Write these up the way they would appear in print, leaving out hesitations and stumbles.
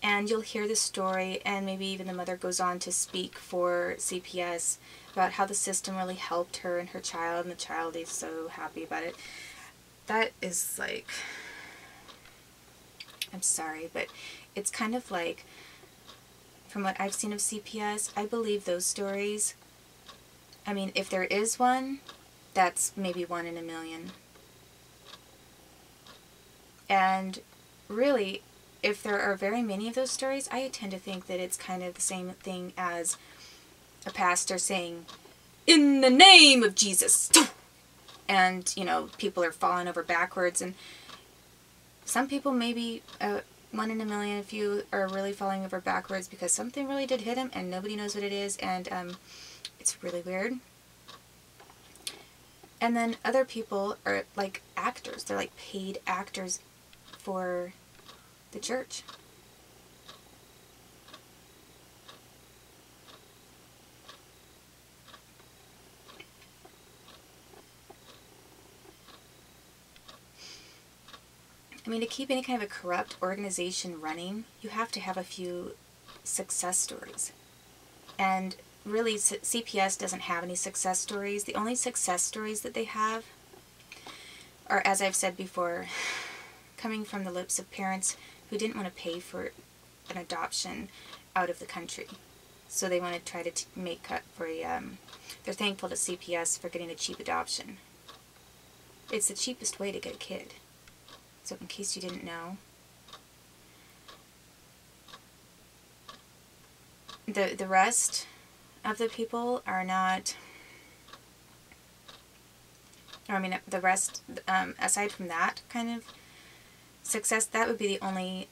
And you'll hear the story, and maybe even the mother goes on to speak for CPS about how the system really helped her and her child, and the child is so happy about it. That is like, I'm sorry, but it's kind of like, from what I've seen of CPS, I believe those stories. I mean, if there is one, that's maybe 1 in a million. And really, if there are very many of those stories, I tend to think that it's kind of the same thing as a pastor saying, "In the name of Jesus," and, you know, people are falling over backwards, and some people maybe 1 in a million, if you are really falling over backwards because something really did hit them and nobody knows what it is, and it's really weird. And then other people are like actors. They're like paid actors for the church. I mean, to keep any kind of a corrupt organization running, you have to have a few success stories. And really, CPS doesn't have any success stories. The only success stories that they have are, as I've said before, coming from the lips of parents who didn't want to pay for an adoption out of the country. So they want to try to make cut for a, they're thankful to CPS for getting a cheap adoption. It's the cheapest way to get a kid. So in case you didn't know, the rest of the people are not, or I mean the rest, aside from that kind of success, that would be the only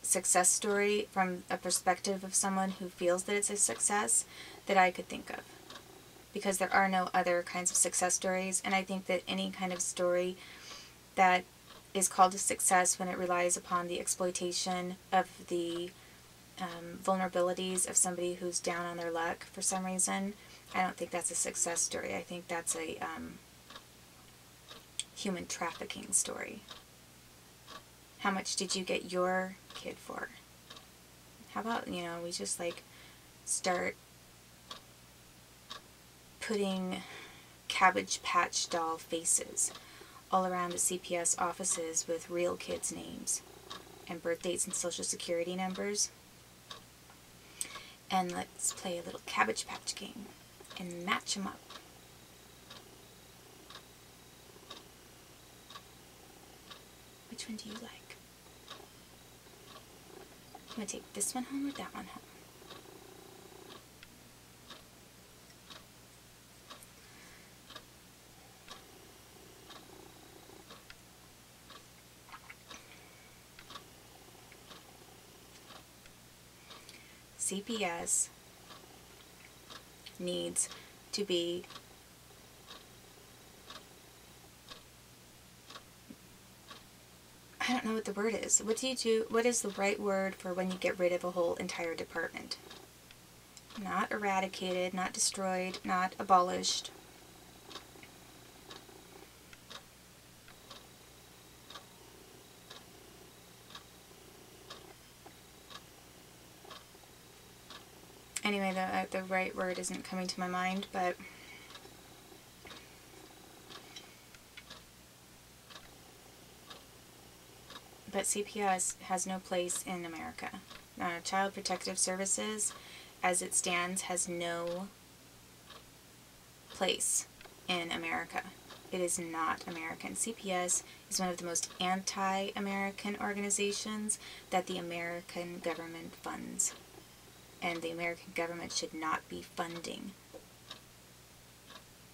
success story from a perspective of someone who feels that it's a success that I could think of. Because there are no other kinds of success stories, and I think that any kind of story that is called a success when it relies upon the exploitation of the vulnerabilities of somebody who's down on their luck for some reason, I don't think that's a success story. I think that's a human trafficking story. How much did you get your kid for? How about, you know, we just like start putting Cabbage Patch doll faces all around the CPS offices with real kids' names and birth dates and social security numbers. And let's play a little Cabbage Patch game and match them up. Which one do you like? You want to take this one home or that one home? CPS needs to be I don't know what the word is. What do you do? What is the right word for when you get rid of a whole entire department? Not eradicated, not destroyed, not abolished. Anyway, the right word isn't coming to my mind, but CPS has no place in America. Child Protective Services, as it stands, has no place in America. It is not American. CPS is one of the most anti-American organizations that the American government funds. And the American government should not be funding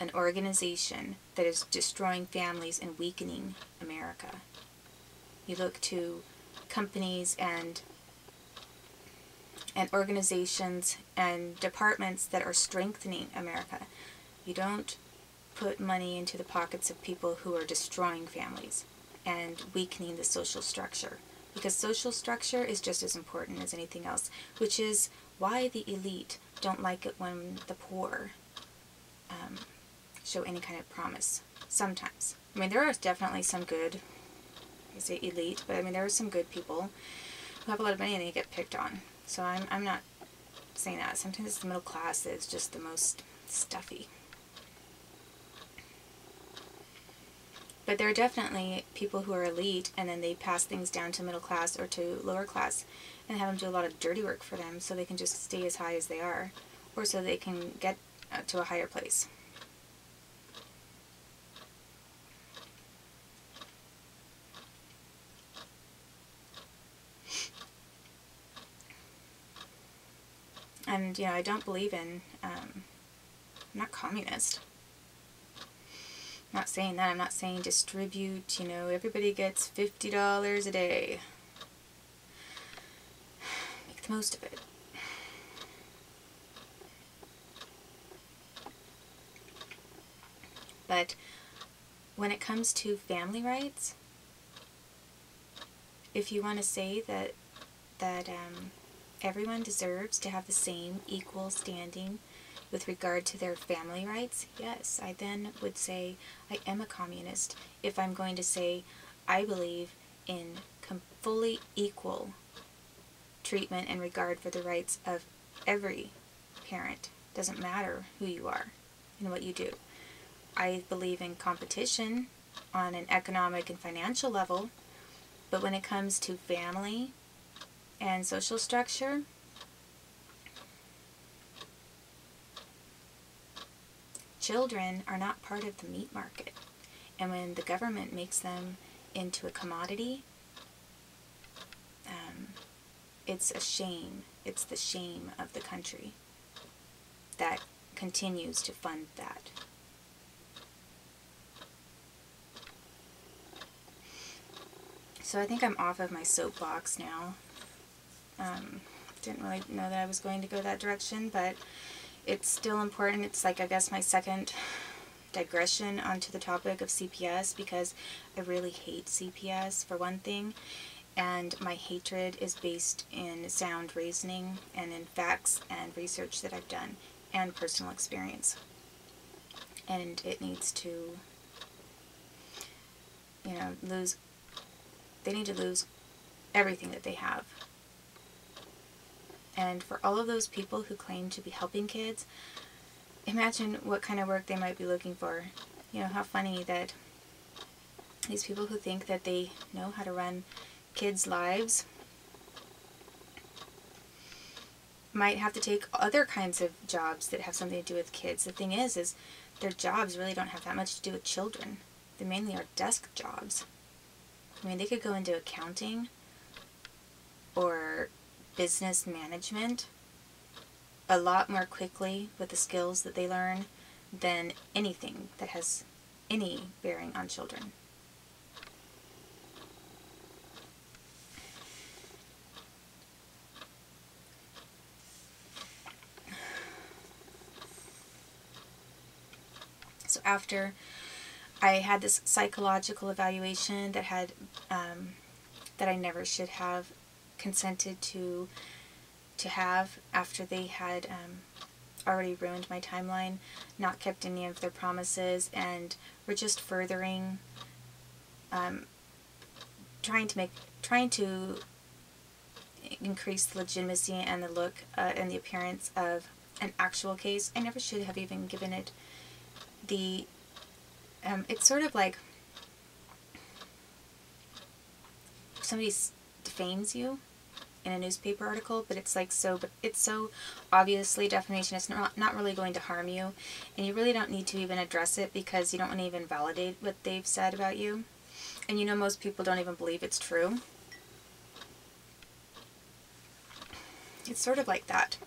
an organization that is destroying families and weakening America. You look to companies and organizations and departments that are strengthening America. You don't put money into the pockets of people who are destroying families and weakening the social structure. Because social structure is just as important as anything else, which is why the elite don't like it when the poor show any kind of promise. Sometimes. I mean, there are definitely some good, I say elite, but I mean, there are some good people. who have a lot of money and they get picked on. So I'm not saying that. Sometimes it's the middle class that is just the most stuffy. But there are definitely people who are elite and then they pass things down to middle class or to lower class and have them do a lot of dirty work for them so they can just stay as high as they are, or so they can get to a higher place. And, you know, I don't believe in, I'm not communist. I'm not saying that. I'm not saying distribute, you know, everybody gets $50 a day. Make the most of it. But when it comes to family rights, if you want to say that everyone deserves to have the same equal standing with regard to their family rights, yes, I then would say I am a communist if I'm going to say I believe in fully equal treatment and regard for the rights of every parent. Doesn't matter who you are and what you do. I believe in competition on an economic and financial level, but when it comes to family and social structure, children are not part of the meat market. And when the government makes them into a commodity, it's a shame. It's the shame of the country that continues to fund that. So I think I'm off of my soapbox now. Didn't really know that I was going to go that direction, but it's still important. It's like, I guess, my second digression onto the topic of CPS, because I really hate CPS, for one thing, and my hatred is based in sound reasoning and in facts and research that I've done and personal experience. And it needs to, you know, they need to lose everything that they have. And for all of those people who claim to be helping kids, imagine what kind of work they might be looking for. You know, how funny that these people who think that they know how to run kids' lives might have to take other kinds of jobs that have something to do with kids. The thing is their jobs really don't have that much to do with children. They mainly are desk jobs. I mean, they could go into accounting or business management a lot more quickly with the skills that they learn than anything that has any bearing on children. So after I had this psychological evaluation that had that I never should have consented to have, after they had already ruined my timeline, not kept any of their promises, and were just furthering trying to increase the legitimacy and the look and the appearance of an actual case. I never should have even given it the it's sort of like somebody defames you in a newspaper article, but it's like it's so obviously defamation. It's not really going to harm you, and you really don't need to even address it because you don't want to even validate what they've said about you. And you know, most people don't even believe it's true. It's sort of like that.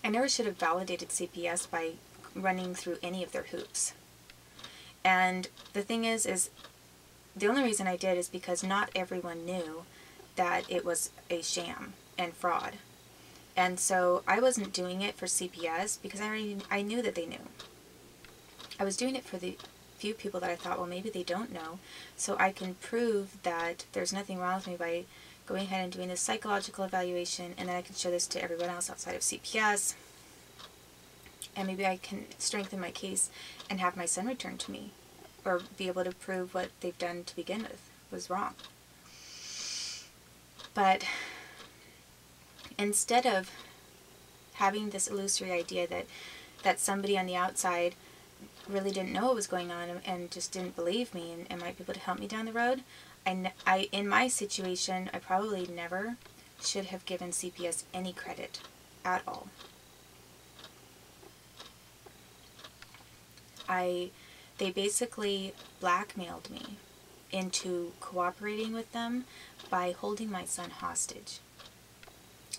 I never should have validated CPS by running through any of their hoops. And the thing is the only reason I did is because not everyone knew that it was a sham and fraud. And so I wasn't doing it for CPS because I knew that they knew. I was doing it for the few people that I thought, well, maybe they don't know, so I can prove that there's nothing wrong with me by going ahead and doing this psychological evaluation, and then I can show this to everyone else outside of CPS, and maybe I can strengthen my case and have my son returned to me, or be able to prove what they've done to begin with was wrong. But instead of having this illusory idea that somebody on the outside really didn't know what was going on and just didn't believe me and might be able to help me down the road, in my situation, I probably never should have given CPS any credit at all. They basically blackmailed me into cooperating with them by holding my son hostage.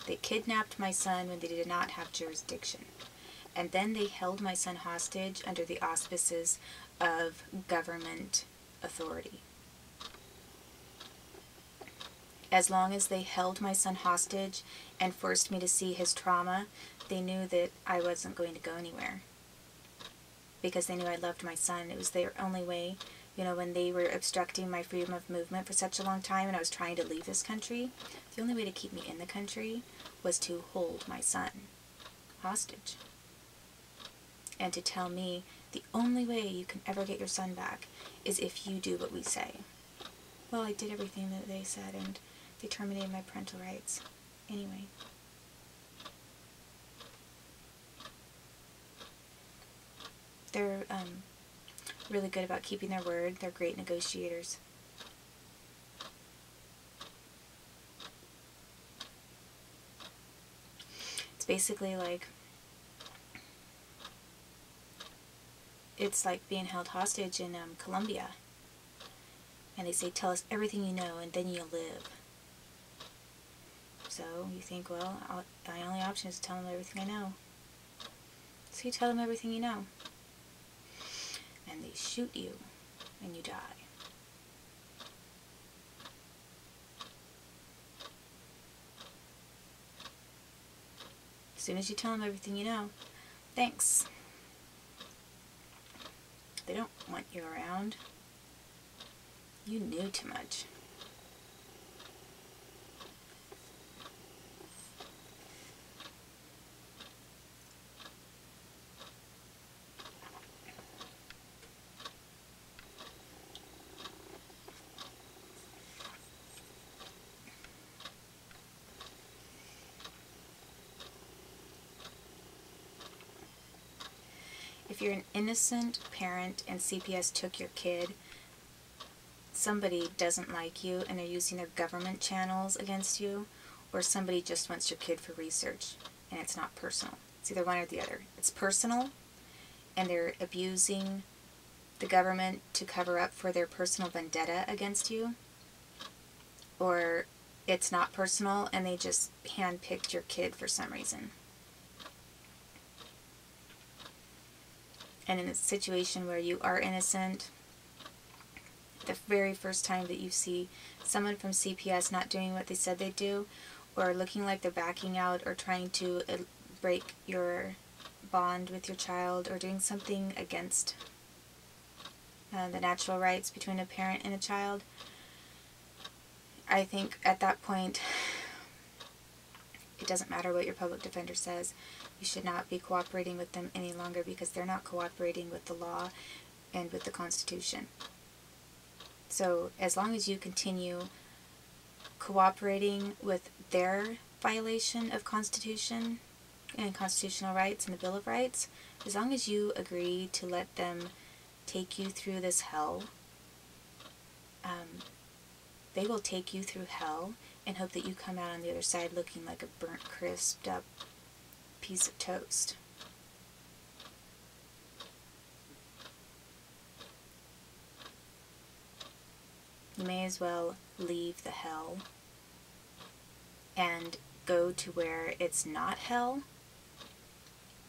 They kidnapped my son when they did not have jurisdiction. And then they held my son hostage under the auspices of government authority. As long as they held my son hostage and forced me to see his trauma, they knew that I wasn't going to go anywhere. Because they knew I loved my son. It was their only way. You know, when they were obstructing my freedom of movement for such a long time and I was trying to leave this country, the only way to keep me in the country was to hold my son hostage. And to tell me the only way you can ever get your son back is if you do what we say. Well, I did everything that they said and they terminated my parental rights anyway. They're really good about keeping their word. They're great negotiators. It's basically like, it's like being held hostage in Colombia. And they say, tell us everything you know and then you'll live. So you think, well, my only option is to tell them everything I know. So you tell them everything you know. And they shoot you, and you die. As soon as you tell them everything you know, thanks. They don't want you around. You knew too much. If you're an innocent parent and CPS took your kid, somebody doesn't like you and they're using their government channels against you, or somebody just wants your kid for research and it's not personal. It's either one or the other. It's personal and they're abusing the government to cover up for their personal vendetta against you, or it's not personal and they just handpicked your kid for some reason. And in a situation where you are innocent, the very first time that you see someone from CPS not doing what they said they'd do, or looking like they're backing out or trying to break your bond with your child, or doing something against the natural rights between a parent and a child, I think at that point, it doesn't matter what your public defender says. You should not be cooperating with them any longer because they're not cooperating with the law and with the Constitution. So as long as you continue cooperating with their violation of Constitution and constitutional rights and the Bill of Rights, as long as you agree to let them take you through this hell, they will take you through hell and hope that you come out on the other side looking like a burnt, crisped up piece of toast. You may as well leave the hell and go to where it's not hell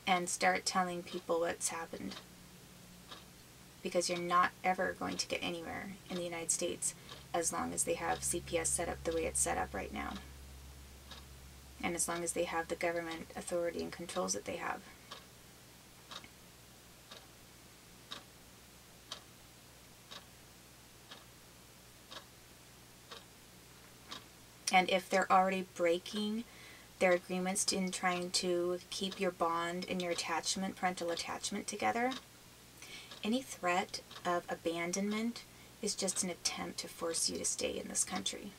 and start telling people what's happened. Because you're not ever going to get anywhere in the United States as long as they have CPS set up the way it's set up right now. And as long as they have the government authority and controls that they have. And if they're already breaking their agreements in trying to keep your bond and your attachment, parental attachment together, any threat of abandonment is just an attempt to force you to stay in this country.